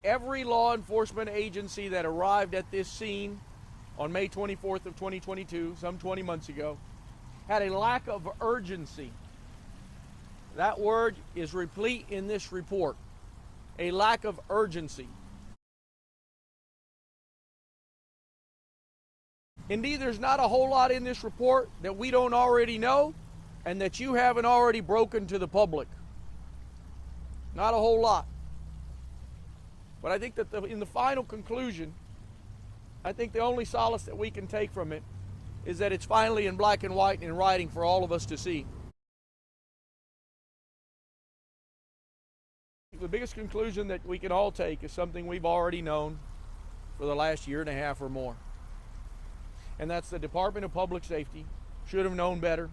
Every law enforcement agency that arrived at this scene on May 24th of 2022, some 20 months ago, had a lack of urgency. That word is replete in this report. A lack of urgency. Indeed, there's not a whole lot in this report that we don't already know and that you haven't already broken to the public. Not a whole lot. But I think that in the final conclusion, I think the only solace that we can take from it is that it's finally in black and white and in writing for all of us to see. The biggest conclusion that we can all take is something we've already known for the last year and a half or more. And that's the Department of Public Safety should have known better.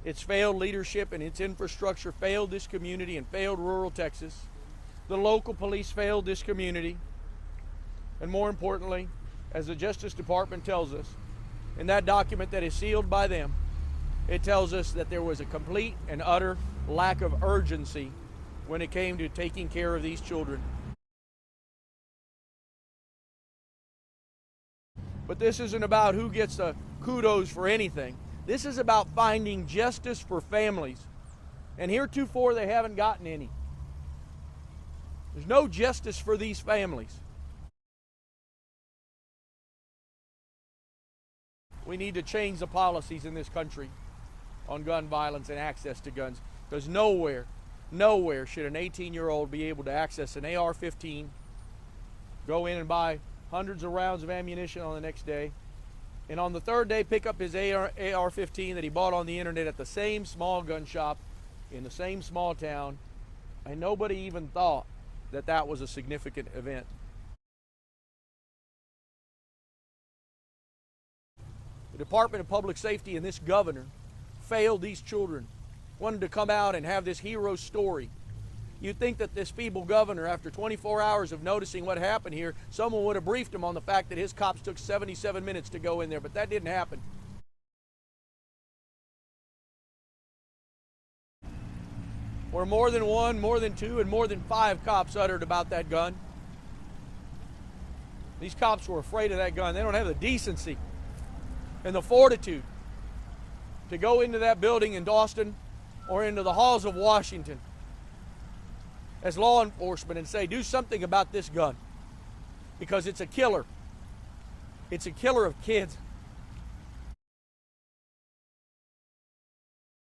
Its failed leadership and its infrastructure failed this community and failed rural Texas. The local police failed this community. And more importantly, as the Justice Department tells us, in that document that is sealed by them, it tells us that there was a complete and utter lack of urgency when it came to taking care of these children. But this isn't about who gets the kudos for anything. This is about finding justice for families. And heretofore, they haven't gotten any. There's no justice for these families. We need to change the policies in this country on gun violence and access to guns. Because nowhere should an 18-year-old be able to access an AR-15, go in and buy hundreds of rounds of ammunition on the next day, and on the third day pick up his AR-15 that he bought on the internet at the same small gun shop in the same small town, and nobody even thought that that was a significant event. The Department of Public Safety and this governor failed these children, wanted to come out and have this hero story. You'd think that this feeble governor, after 24 hours of noticing what happened here, someone would have briefed him on the fact that his cops took 77 minutes to go in there, but that didn't happen. Where more than one, more than two, and more than 5 cops uttered about that gun. These cops were afraid of that gun. They don't have the decency and the fortitude to go into that building in Dawson or into the halls of Washington as law enforcement and say, do something about this gun, because it's a killer. It's a killer of kids.